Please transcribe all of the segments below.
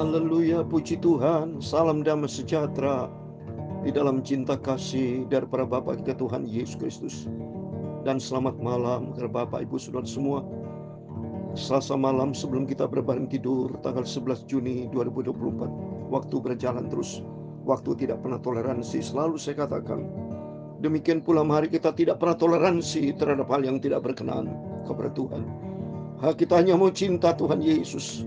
Haleluya, puji Tuhan. Salam damai sejahtera di dalam cinta kasih daripada Bapa kita Tuhan Yesus Kristus. Dan selamat malam kepada Bapak Ibu Saudara semua. Selasa malam sebelum kita berbaring tidur, tanggal 11 Juni 2024. Waktu berjalan terus, waktu tidak pernah toleransi. Selalu saya katakan, demikian pula hari kita tidak pernah toleransi terhadap hal yang tidak berkenan kepada Tuhan. Kita hanya mau cinta Tuhan Yesus.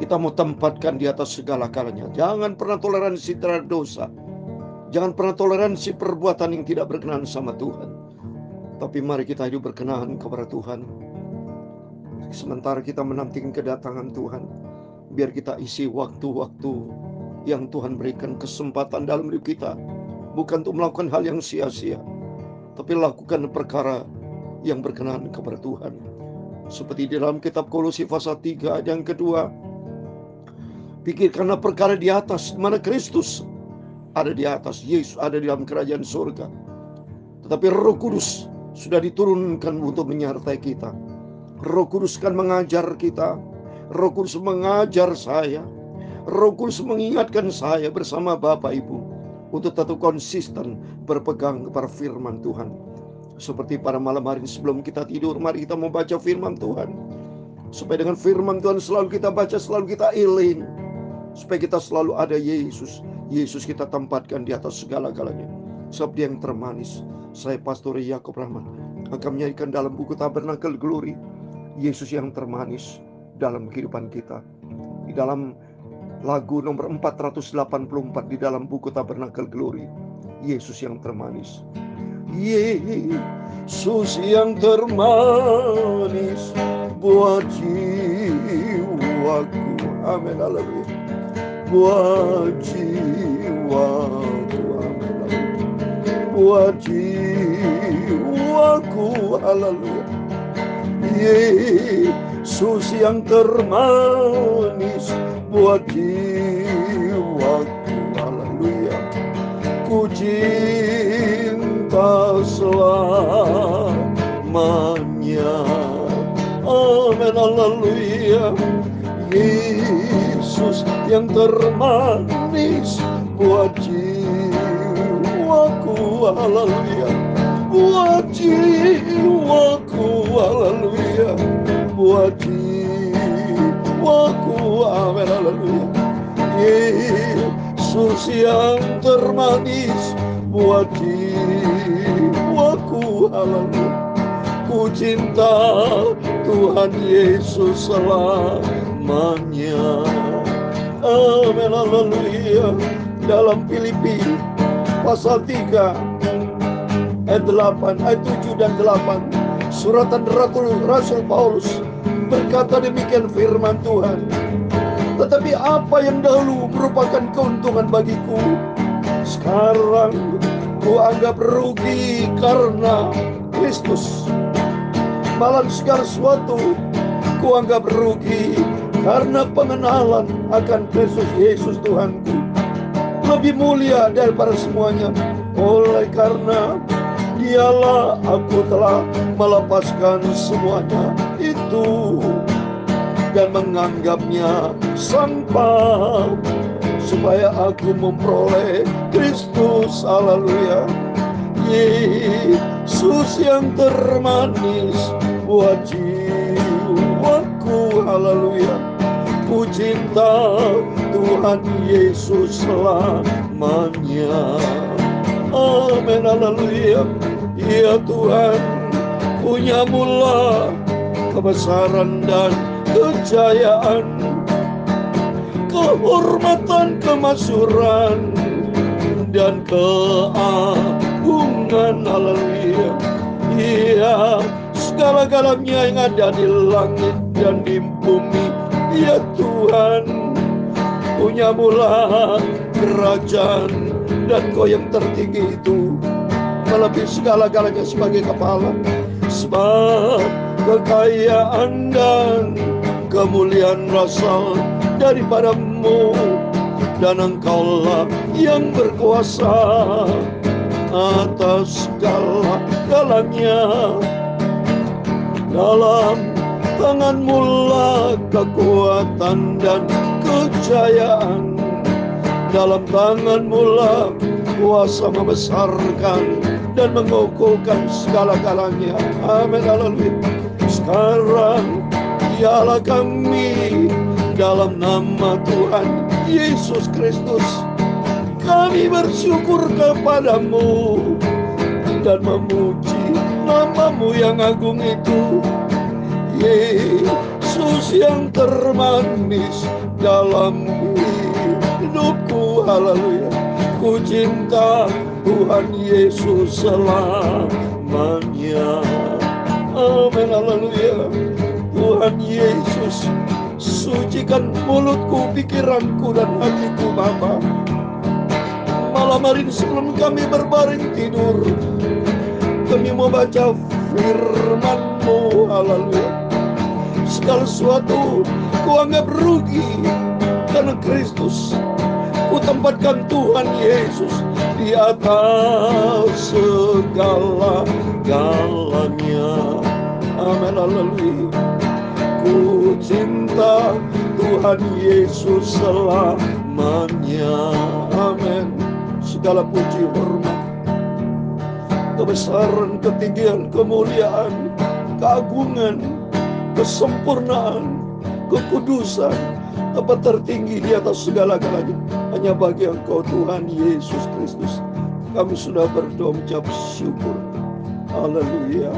Kita mau tempatkan di atas segala galanya. Jangan pernah toleransi terhadap dosa. Jangan pernah toleransi perbuatan yang tidak berkenan sama Tuhan. Tapi mari kita hidup berkenan kepada Tuhan. Sementara kita menantikan kedatangan Tuhan, biar kita isi waktu-waktu yang Tuhan berikan kesempatan dalam hidup kita. Bukan untuk melakukan hal yang sia-sia, tapi lakukan perkara yang berkenan kepada Tuhan. Seperti di dalam kitab Kolose pasal 3 ayat yang kedua, pikirkanlah perkara di atas, mana Kristus ada di atas, Yesus ada di dalam kerajaan surga. Tetapi Roh Kudus sudah diturunkan untuk menyertai kita. Roh Kudus kan mengajar kita. Roh Kudus mengajar saya. Roh Kudus mengingatkan saya bersama Bapak Ibu untuk tetap konsisten berpegang kepada firman Tuhan. Seperti pada malam hari sebelum kita tidur, mari kita membaca firman Tuhan. Supaya dengan firman Tuhan selalu kita baca, selalu kita iling. Supaya kita selalu ada Yesus. Yesus kita tempatkan di atas segala-galanya. Sebab dia yang termanis. Saya Pastor Yakob Rahman akan menyanyikan dalam buku Tabernakel Glory, Yesus yang termanis dalam kehidupan kita. Di dalam lagu nomor 484 di dalam buku Tabernakel Glory, Yesus yang termanis. Yesus yang termanis buat jiwaku. Amin, haleluya. Buat jiwaku, amin, haleluya. Buat jiwaku, haleluya. Yesus yang termanis buat jiwaku, haleluya. Ku cinta selamanya, amin, haleluya. Yesus yang termanis buat jiwaku, haleluya. Buat jiwaku, haleluya. Buat jiwaku, amin, haleluya. Yesus yang termanis buat jiwaku, haleluya. Ku cinta Tuhan Yesus selamanya, amin, haleluya. Dalam Filipi pasal 3 ayat 8, ayat 7 dan 8, suratan Rasul Paulus berkata demikian firman Tuhan. Tetapi apa yang dahulu merupakan keuntungan bagiku, sekarang ku anggap rugi karena Kristus. Malah segala sesuatu ku anggap rugi karena pengenalan akan Kristus Yesus Tuhanku. Lebih mulia daripada semuanya. Oleh karena dialah aku telah melepaskan semuanya itu dan menganggapnya sampah, supaya aku memperoleh Kristus, haleluya. Yesus yang termanis buat jiwaku, haleluya. Ku cinta Tuhan Yesus selamanya, amin, haleluya. Ya Tuhan punya mula kebesaran dan kejayaan, kehormatan, kemasyhuran dan keagungan, haleluya. Iya, segala-galanya yang ada di langit dan di bumi, ya Tuhan punya mula kerajaan, dan Kau yang tertinggi itu melebihi segala-galanya sebagai kepala. Sebab kekayaan dan kemuliaan berasal daripada-Mu, dan Engkaulah yang berkuasa atas segala-galanya. Dalam Tanganmu lah kekuatan dan kejayaan. Dalam tanganmu lah kuasa membesarkan dan mengukuhkan segala-galanya. Amin, haleluya. Sekarang dialah kami dalam nama Tuhan Yesus Kristus. Kami bersyukur kepadamu dan memuji namamu yang agung itu, Yesus yang termanis dalam hidupku. Haleluya. Ku cinta Tuhan Yesus selamanya. Amin, haleluya. Tuhan Yesus, sucikan mulutku, pikiranku, dan hatiku Bapa. Malam hari ini sebelum kami berbaring tidur, kami mau baca firman-Mu. Haleluya. Segala sesuatu ku anggap rugi karena Kristus. Ku tempatkan Tuhan Yesus di atas segala-galanya. Amin, haleluya. Ku cinta Tuhan Yesus selamanya. Amin. Segala puji, hormat, kebesaran, ketinggian, kemuliaan, keagungan, kesempurnaan, kekudusan, tempat tertinggi di atas segala-galanya hanya bagi Engkau Tuhan Yesus Kristus. Kami sudah berdoa mengucap syukur. Haleluya.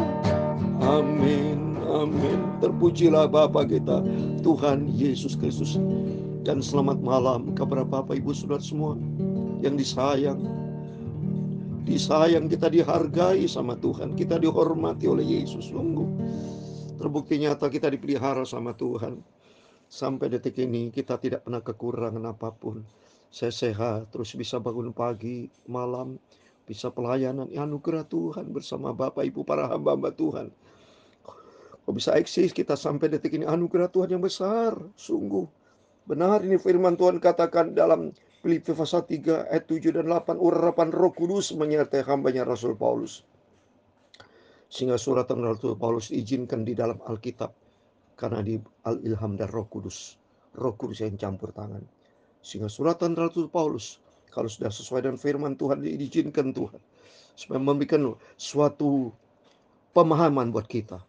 Amin. Amin. Terpujilah Bapa kita Tuhan Yesus Kristus. Dan selamat malam kepada Bapak Ibu Saudara semua yang disayang. Disayang, kita dihargai sama Tuhan, kita dihormati oleh Yesus. Sungguh terbukti nyata kita dipelihara sama Tuhan. Sampai detik ini kita tidak pernah kekurangan apapun. Saya sehat, terus bisa bangun pagi, malam, bisa pelayanan, anugerah Tuhan bersama Bapak Ibu para hamba-hamba Tuhan. Kok bisa eksis kita sampai detik ini, anugerah Tuhan yang besar. Sungguh benar ini firman Tuhan katakan dalam Filipi pasal 3 ayat 7 dan 8, urapan Roh Kudus menyertai hambanya Rasul Paulus. Sehingga suratan Rasul Paulus diizinkan di dalam Alkitab karena di al-ilham dan Roh Kudus. Roh Kudus yang campur tangan. Sehingga suratan Rasul Paulus kalau sudah sesuai dengan firman Tuhan diizinkan Tuhan supaya memberikan suatu pemahaman buat kita,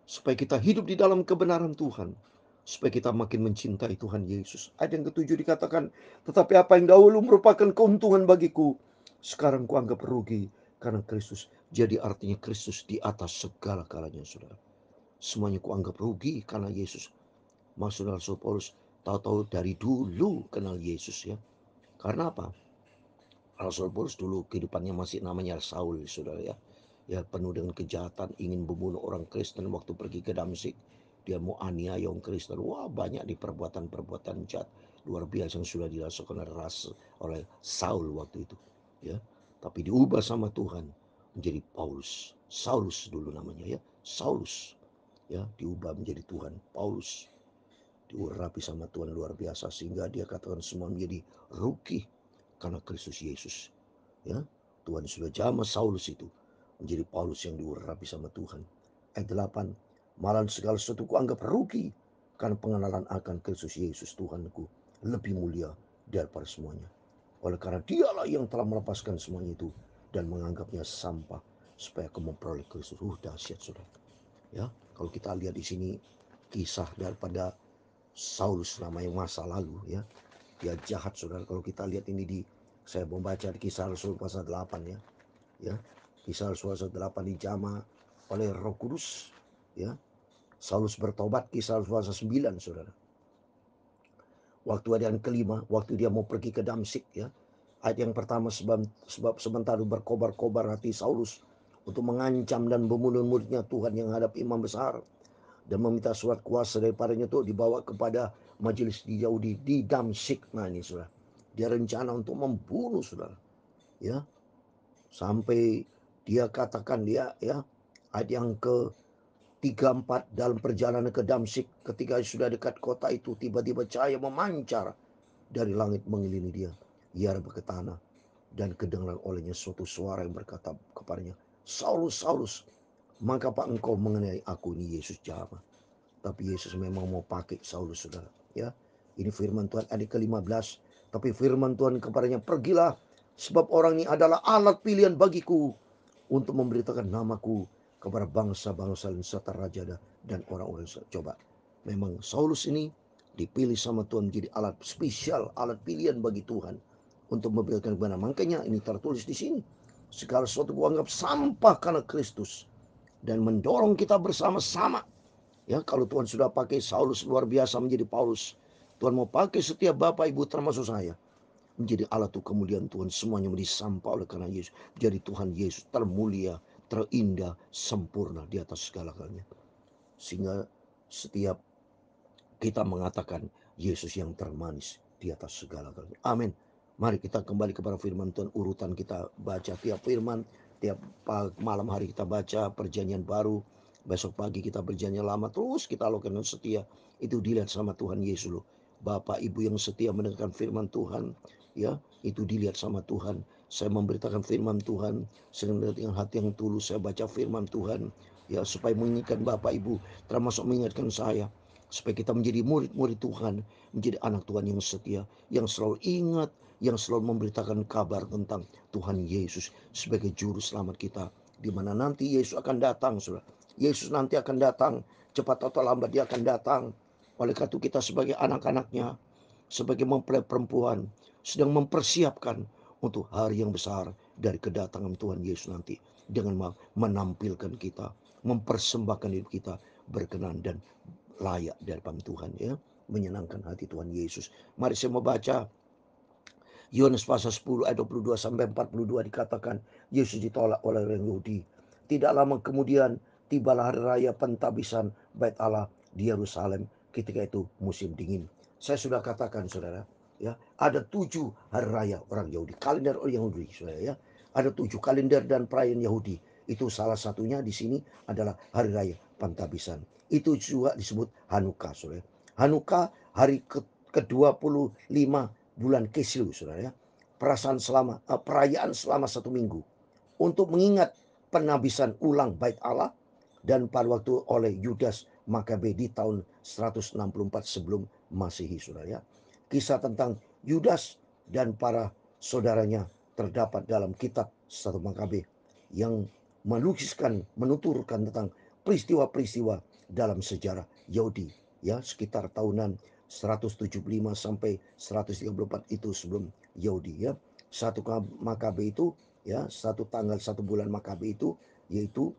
supaya kita hidup di dalam kebenaran Tuhan, supaya kita makin mencintai Tuhan Yesus. Ayat yang ketujuh dikatakan, tetapi apa yang dahulu merupakan keuntungan bagiku, sekarang kuanggap rugi karena Kristus. Jadi artinya Kristus di atas segala-galanya, saudara. Semuanya kuanggap rugi karena Yesus. Maksud Rasul Paulus, tahu-tahu dari dulu kenal Yesus ya. Karena apa? Rasul Paulus dulu kehidupannya masih namanya Saul, saudara ya. Ya, penuh dengan kejahatan, ingin membunuh orang Kristen. Waktu pergi ke Damsyik, dia mau aniaya orang Kristen. Wah, banyak di perbuatan-perbuatan jahat luar biasa yang sudah dilakukan oleh Saul waktu itu ya. Tapi diubah sama Tuhan menjadi Paulus. Saulus dulu namanya ya, Saulus ya, diubah menjadi Tuhan Paulus. Diurapi sama Tuhan luar biasa sehingga dia katakan semua menjadi rugi karena Kristus Yesus ya. Tuhan sudah jamah Saulus itu menjadi Paulus yang diurapi sama Tuhan. Ayat 8, malah segala sesuatu ku anggap rugi karena pengenalan akan Kristus Yesus Tuhanku lebih mulia daripada semuanya. Oleh karena dialah yang telah melepaskan semuanya itu dan menganggapnya sampah supaya kamu memperoleh Kristus. Dahsyat saudara. Ya, kalau kita lihat di sini kisah daripada Saulus namanya masa lalu ya. Dia jahat saudara. Kalau kita lihat ini saya membaca di Kisah Rasul pasal 8 ya. Ya. Kisah Rasul pasal 8 dijamah oleh Roh Kudus ya. Saulus bertobat, Kisah Rasul pasal 9 saudara. Waktu ada yang kelima, waktu dia mau pergi ke Damsyik ya. Ayat yang pertama, sebab sementara berkobar-kobar hati Saulus untuk mengancam dan membunuh muridnya Tuhan yang hadap imam besar dan meminta surat kuasa daripadanya itu dibawa kepada majelis di Yahudi di Damsyik. Nah ini saudara, dia rencana untuk membunuh saudara ya, sampai dia katakan dia ya, ayat yang ke 34, dalam perjalanan ke Damsyik ketika sudah dekat kota itu, tiba-tiba cahaya memancar dari langit mengelilingi dia. Ia rebah ke tanah dan kedengaran olehnya suatu suara yang berkata kepadanya, Saulus, Saulus, mengapa engkau mengenai aku? Ini Yesus jawab, Tapi Yesus memang mau pakai Saulus, saudara. Ya, ini firman Tuhan ayat ke-15. Tapi firman Tuhan kepadanya, pergilah, sebab orang ini adalah alat pilihan bagiku untuk memberitakan namaku kepada bangsa-bangsa serta raja dan orang-orang. Coba, memang Saulus ini dipilih sama Tuhan menjadi alat spesial, alat pilihan bagi Tuhan untuk memberitakan kebenaran. Makanya ini tertulis di sini, segala sesuatu kuanggap sampah karena Kristus, dan mendorong kita bersama-sama. Ya, kalau Tuhan sudah pakai Saulus luar biasa menjadi Paulus, Tuhan mau pakai setiap Bapak Ibu termasuk saya menjadi alat untuk kemuliaan Tuhan. Semuanya menjadi sampah oleh karena Yesus. Jadi Tuhan Yesus termulia, terindah, sempurna di atas segala-galanya. Sehingga setiap kita mengatakan Yesus yang termanis di atas segala-galanya. Amin. Mari kita kembali kepada firman Tuhan. Urutan kita baca tiap firman, tiap malam hari kita baca perjanjian baru. Besok pagi kita perjanjian lama, terus kita lakukan setia. Itu dilihat sama Tuhan Yesus loh. Bapak Ibu yang setia mendengarkan firman Tuhan, ya, itu dilihat sama Tuhan. Saya memberitakan firman Tuhan dengan hati yang tulus. Saya baca firman Tuhan, ya, supaya mengingatkan Bapak Ibu, termasuk mengingatkan saya, supaya kita menjadi murid-murid Tuhan, menjadi anak Tuhan yang setia, yang selalu ingat, yang selalu memberitakan kabar tentang Tuhan Yesus sebagai juru selamat kita, di mana nanti Yesus akan datang, saudara. Yesus nanti akan datang, cepat atau lambat dia akan datang. Oleh karena itu kita sebagai anak-anaknya, sebagai mempelai perempuan, sedang mempersiapkan untuk hari yang besar dari kedatangan Tuhan Yesus nanti, dengan menampilkan kita, mempersembahkan hidup kita berkenan dan layak di hadapan Tuhan, ya, menyenangkan hati Tuhan Yesus. Mari saya membaca Yohanes pasal 10 ayat 22 sampai 42, dikatakan Yesus ditolak oleh orang Yahudi. Tidak lama kemudian tibalah hari raya pentabisan Bait Allah di Yerusalem. Ketika itu musim dingin. Saya sudah katakan, saudara, ya, ada 7 hari raya orang Yahudi, kalender orang Yahudi, saudara, ya. Ada 7 kalender dan perayaan Yahudi. Itu salah satunya di sini adalah hari raya pentabisan. Itu juga disebut Hanukkah, saudara. Hanukkah hari ke-25 bulan Kislew, saudara, ya. Perayaan selama 1 minggu untuk mengingat penabisan ulang Bait Allah dan pada waktu oleh Yudas Makabe di tahun 164 sebelum Masehi, saudara, ya. Kisah tentang Yudas dan para saudaranya terdapat dalam kitab 1 Makabe yang melukiskan, menuturkan tentang peristiwa-peristiwa dalam sejarah Yahudi, ya, sekitar tahunan 175 sampai 134 itu sebelum Yahudi, ya. 1 Makabe itu, ya, 1 bulan Makabe itu yaitu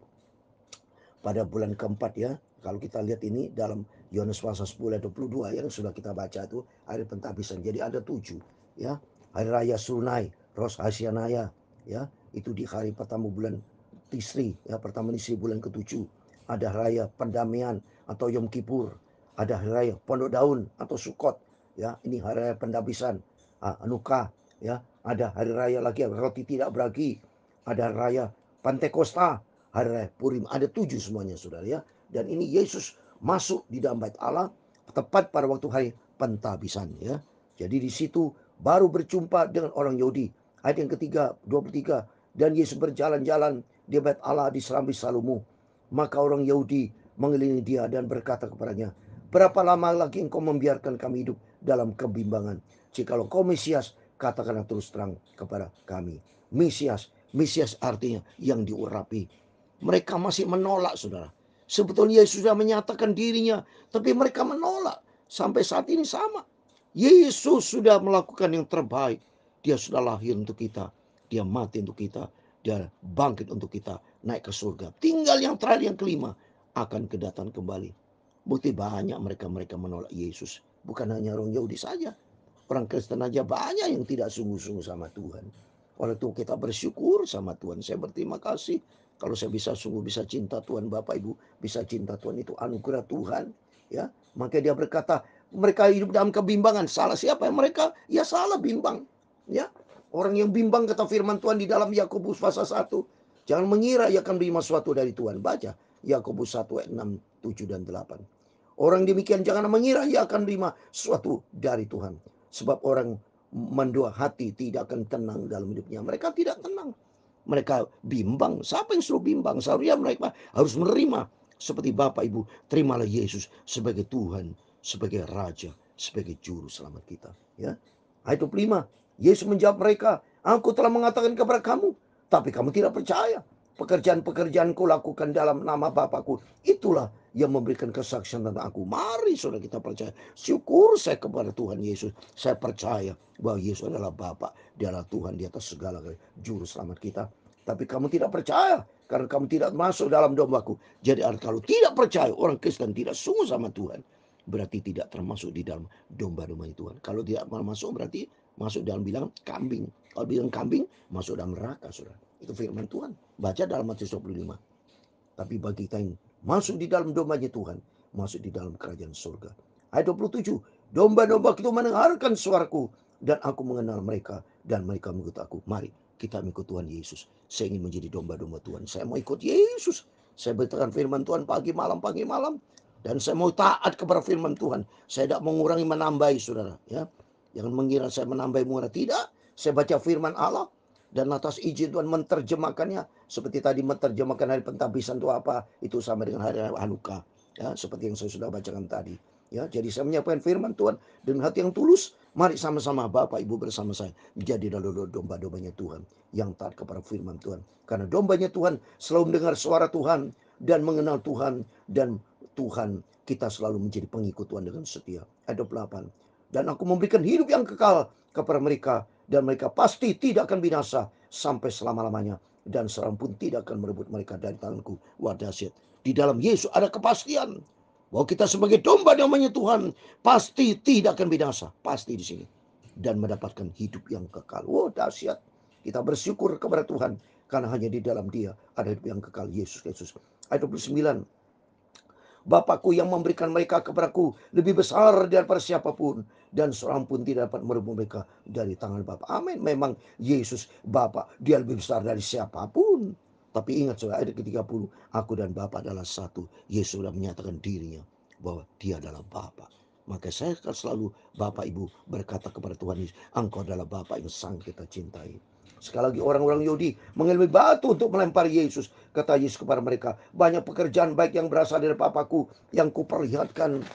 pada bulan keempat, ya. Kalau kita lihat ini dalam Yohanes pasal 10 ayat 22 yang sudah kita baca itu hari pentabisan. Jadi ada 7, ya. Hari raya Surunai, Rosh Hashanah, ya, itu di hari pertama bulan Tisri, ya, pertama Tisri bulan ke-7. Ada raya pendamaian atau Yom Kippur, ada hari raya Pondok Daun atau Sukot, ya, ini hari raya pendabisan. Hanukkah, ya, ada hari raya lagi roti tidak beragi, ada hari raya Pantekosta, hari raya Purim, ada 7 semuanya, saudara, ya. Dan ini Yesus masuk di dalam Bait Allah tepat pada waktu hari pentabisan, ya. Jadi di situ baru berjumpa dengan orang Yahudi. Ayat yang ketiga 23, dan Yesus berjalan-jalan di Bait Allah di Serambi Salomo. Maka orang Yahudi mengelilingi dia dan berkata kepadanya, berapa lama lagi engkau membiarkan kami hidup dalam kebimbangan? Jikalau kau Mesias, katakanlah terus terang kepada kami. Mesias artinya yang diurapi. Mereka masih menolak, saudara. Sebetulnya Yesus sudah menyatakan dirinya, tapi mereka menolak. Sampai saat ini sama. Yesus sudah melakukan yang terbaik. Dia sudah lahir untuk kita. Dia mati untuk kita. Dia bangkit untuk kita, naik ke surga. Tinggal yang terakhir, yang kelima, akan kedatangan kembali. Bukti banyak mereka menolak Yesus. Bukan hanya orang Yahudi saja. Orang Kristen aja banyak yang tidak sungguh-sungguh sama Tuhan. Oleh itu kita bersyukur sama Tuhan. Saya berterima kasih kalau saya bisa sungguh bisa cinta Tuhan. Bapak Ibu bisa cinta Tuhan, itu anugerah Tuhan, ya. Maka dia berkata mereka hidup dalam kebimbangan. Salah siapa? Mereka, ya, salah bimbang, ya. Orang yang bimbang, kata firman Tuhan di dalam Yakobus pasal 1, jangan mengira ia akan menerima sesuatu dari Tuhan. Baca Yakobus 1 ayat 6, 7 dan 8. Orang demikian jangan mengira ia akan menerima sesuatu dari Tuhan. Sebab orang mendua hati tidak akan tenang dalam hidupnya. Mereka tidak tenang. Mereka bimbang. Siapa yang suruh bimbang? Seharusnya mereka harus menerima Seperti Bapak Ibu, terimalah Yesus sebagai Tuhan, sebagai Raja, sebagai Juru Selamat kita. Ya. Ayat 25, Yesus menjawab mereka, aku telah mengatakan kepada kamu, tapi kamu tidak percaya. Pekerjaan-pekerjaan ku lakukan dalam nama Bapakku, itulah yang memberikan kesaksian tentang aku. Mari saudara kita percaya. Syukur saya kepada Tuhan Yesus. Saya percaya bahwa Yesus adalah Bapa. Dia adalah Tuhan di atas segala Juru Selamat kita. Tapi kamu tidak percaya karena kamu tidak masuk dalam dombaku. Jadi kalau tidak percaya, orang Kristen tidak sungguh sama Tuhan, berarti tidak termasuk di dalam domba-domba Tuhan. Kalau tidak masuk berarti masuk dalam bilangan kambing. Kalau bilang kambing, masuk dalam neraka, saudara. Itu firman Tuhan. Baca dalam Matius 25. Tapi bagi kita yang masuk di dalam dombanya Tuhan, masuk di dalam kerajaan surga. Ayat 27, domba-domba itu mendengarkan suaraku, dan aku mengenal mereka, dan mereka mengikut aku. Mari kita mengikut Tuhan Yesus. Saya ingin menjadi domba-domba Tuhan. Saya mau ikut Yesus. Saya beritakan firman Tuhan pagi malam. Dan saya mau taat kepada firman Tuhan. Saya tidak mengurangi menambahi, saudara. Ya, jangan mengira saya menambahi mengurangi. Tidak. Saya baca firman Allah. Dan atas izin Tuhan menerjemahkannya. Seperti tadi menerjemahkan hari pentabisan itu apa? Itu sama dengan hari Hanukkah. Ya, seperti yang saya sudah bacakan tadi. Ya, jadi saya menyampaikan firman Tuhan dengan hati yang tulus. Mari sama-sama Bapak Ibu bersama saya menjadi domba-dombanya Tuhan yang taat kepada firman Tuhan. Karena dombanya Tuhan selalu mendengar suara Tuhan dan mengenal Tuhan, dan Tuhan kita selalu menjadi pengikut Tuhan dengan setia. Ayat 28. Dan aku memberikan hidup yang kekal kepada mereka, dan mereka pasti tidak akan binasa sampai selama-lamanya, dan seorang pun tidak akan merebut mereka dari tanganku. Wah, dahsyat. Di dalam Yesus ada kepastian bahwa kita sebagai domba namanya Tuhan pasti tidak akan binasa, pasti di sini, dan mendapatkan hidup yang kekal. Wah, dahsyat. Kita bersyukur kepada Tuhan karena hanya di dalam Dia ada hidup yang kekal, Yesus Kristus. Ayat 29. Bapakku yang memberikan mereka kepadaku lebih besar daripada siapapun, dan seorang pun tidak dapat merebut mereka dari tangan Bapa. Amin. Memang Yesus Bapa, Dia lebih besar dari siapapun. Tapi ingat saudara, ayat ke-30, aku dan Bapa adalah satu. Yesus sudah menyatakan dirinya bahwa Dia adalah Bapa. Maka saya akan selalu Bapak Ibu berkata kepada Tuhan Yesus, Engkau adalah Bapa yang sangat kita cintai. Sekali lagi orang-orang Yahudi mengambil batu untuk melempari Yesus. Kata Yesus kepada mereka, banyak pekerjaan baik yang berasal dari Bapakku yang kuperlihatkan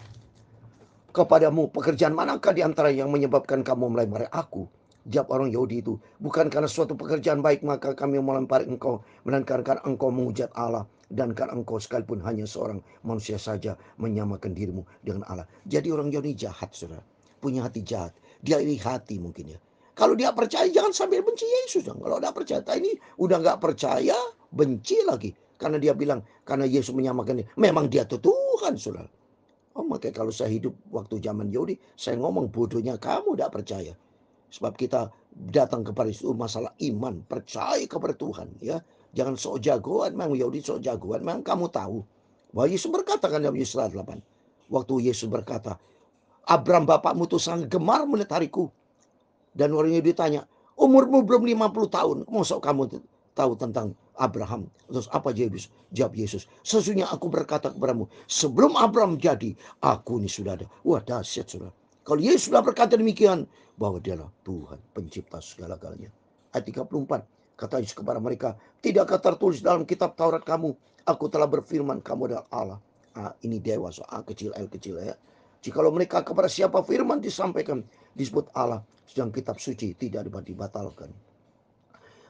kepadamu. Pekerjaan manakah di antara yang menyebabkan kamu melempari aku? Jawab orang Yahudi itu, bukan karena suatu pekerjaan baik maka kami melempari engkau, melainkan karena engkau menghujat Allah, dan karena engkau sekalipun hanya seorang manusia saja menyamakan dirimu dengan Allah. Jadi orang Yahudi jahat, saudara, punya hati jahat. Dia iri hati mungkin ya. Kalau dia percaya jangan sambil benci Yesus dong. Kalau dia percaya, ini udah nggak percaya, benci lagi. Karena dia bilang, karena Yesus menyamakan dia. Memang dia itu Tuhan, saudara. Oh, makanya kalau saya hidup waktu zaman Yahudi, saya ngomong bodohnya kamu tidak percaya. Sebab kita datang kepada itu masalah iman, percaya kepada Tuhan. Ya, jangan sok jagoan. Memang Yahudi sok jagoan. Memang kamu tahu bahwa Yesus berkata kan dalam Yesus 8. Waktu Yesus berkata, Abraham bapakmu itu sangat gemar melihat hariku. Dan orang Yahudi ditanya, umurmu belum 50 tahun, masa kamu tahu tentang Abraham? Terus apa jawab Yesus? Sesungguhnya aku berkata kepadamu, sebelum Abraham jadi, aku ini sudah ada. Wah, dahsyat saudara. Kalau Yesus sudah berkata demikian, bahwa dialah Tuhan pencipta segala-galanya. Ayat 34, kata Yesus kepada mereka, tidakkah tertulis dalam kitab Taurat kamu, aku telah berfirman kamu adalah Allah. Ini dewa, A kecil, L kecil ya. Jikalau mereka kepada siapa firman disampaikan, disebut Allah, sedang kitab suci tidak dapat dibatalkan.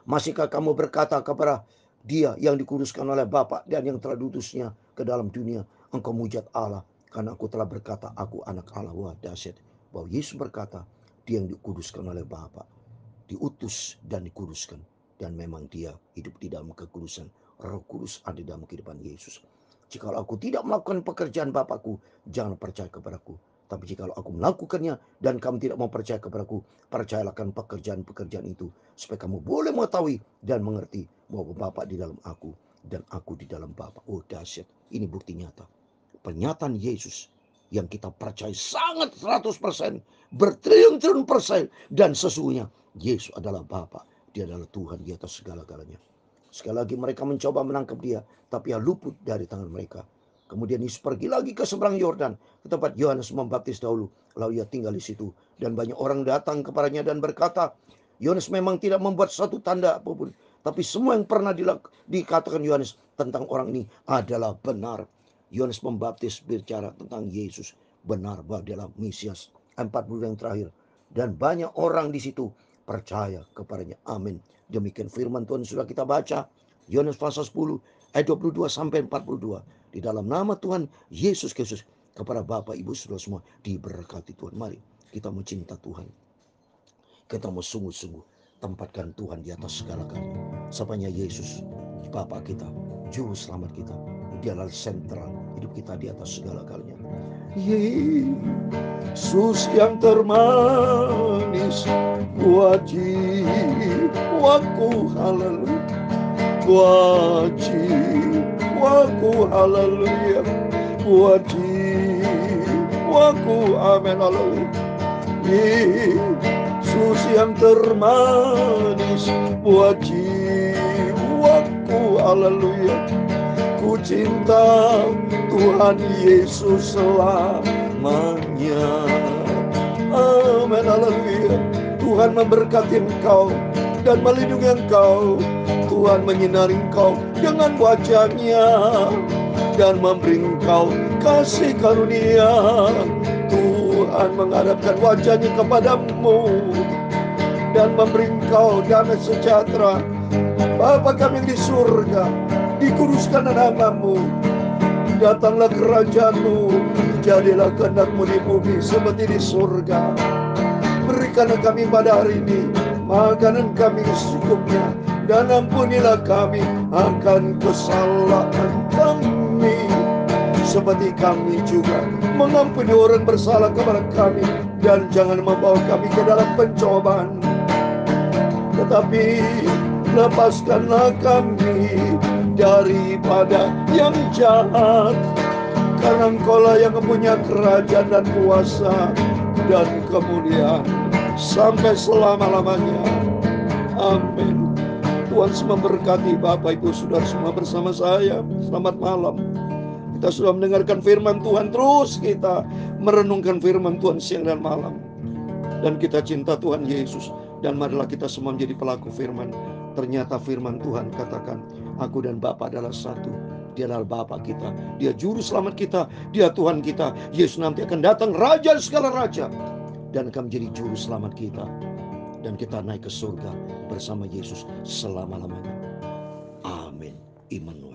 Masihkah kamu berkata kepada dia yang dikuduskan oleh Bapa dan yang telah diutusnya ke dalam dunia, engkau mujat Allah, karena aku telah berkata, aku anak Allah. Wah, dahsyat. Bahwa Yesus berkata, dia yang dikuduskan oleh Bapa, diutus dan dikuduskan. Dan memang dia hidup di dalam kekudusan. Roh Kudus ada dalam kehidupan Yesus. Jikalau aku tidak melakukan pekerjaan Bapakku, jangan percaya kepadaku. Tapi jikalau aku melakukannya dan kamu tidak mau percaya kepadaku, percayalah pekerjaan-pekerjaan itu, supaya kamu boleh mengetahui dan mengerti bahwa Bapa di dalam aku dan aku di dalam Bapa. Oh, dahsyat. Ini bukti nyata. Pernyataan Yesus yang kita percaya sangat 100%, bertriliun-triliun persen, dan sesungguhnya Yesus adalah Bapa. Dia adalah Tuhan di atas segala-galanya. Sekali lagi mereka mencoba menangkap dia, tapi ia luput dari tangan mereka. Kemudian Yesus pergi lagi ke seberang Yordan, ke tempat Yohanes membaptis dahulu. Lalu ia tinggal di situ. Dan banyak orang datang kepadanya dan berkata, Yohanes memang tidak membuat satu tanda apapun, tapi semua yang pernah dikatakan Yohanes tentang orang ini adalah benar. Yohanes Pembaptis bicara tentang Yesus benar bahwa dalam Mesias 40 yang terakhir, dan banyak orang di situ percaya kepadanya. Amin. Demikian firman Tuhan sudah kita baca. Yohanes pasal 10 ayat 22 sampai 42. Di dalam nama Tuhan Yesus Kristus, kepada Bapak, Ibu, Saudara semua diberkati Tuhan. Mari kita mencinta Tuhan. Kita mau sungguh-sungguh tempatkan Tuhan di atas segala galanya. Sapanya Yesus, Bapa kita, Juru Selamat kita. Dia adalah sentral hidup kita di atas segala galanya. Yesus yang termanis buat jiwaku, haleluya. Buat jiwaku, haleluya. Buat jiwaku, amin, haleluya. Yesus yang termanis buat jiwaku, haleluya. Ku cinta Tuhan Yesus selamanya, amin, haleluya. Tuhan memberkati engkau dan melindungi engkau. Tuhan menyinari engkau dengan wajah-Nya dan memberi engkau kasih karunia. Tuhan menghadapkan wajah-Nya kepadamu dan memberi engkau damai sejahtera. Bapa kami yang di surga, dikuduskanlah namamu, datanglah kerajaan-Mu, jadilah kehendak-Mu di bumi seperti di surga. Berikanlah kami pada hari ini makanan kami secukupnya, dan ampunilah kami akan kesalahan kami, seperti kami juga mengampuni orang bersalah kepada kami. Dan jangan membawa kami ke dalam pencobaan, tetapi lepaskanlah kami daripada yang jahat, karena Engkaulah yang mempunyai kerajaan dan kuasa dan kemuliaan sampai selama-lamanya. Amin. Tuhan semua berkati Bapak, Ibu, Saudara semua bersama saya. Selamat malam. Kita sudah mendengarkan firman Tuhan, terus kita merenungkan firman Tuhan siang dan malam. Dan kita cinta Tuhan Yesus, dan marilah kita semua menjadi pelaku firman. Ternyata firman Tuhan katakan, aku dan Bapa adalah satu. Dia adalah Bapa kita, Dia Juru Selamat kita, Dia Tuhan kita. Yesus nanti akan datang, Raja segala raja, dan akan menjadi Juru Selamat kita. Dan kita naik ke surga bersama Yesus selama-lamanya. Amin. Immanuel.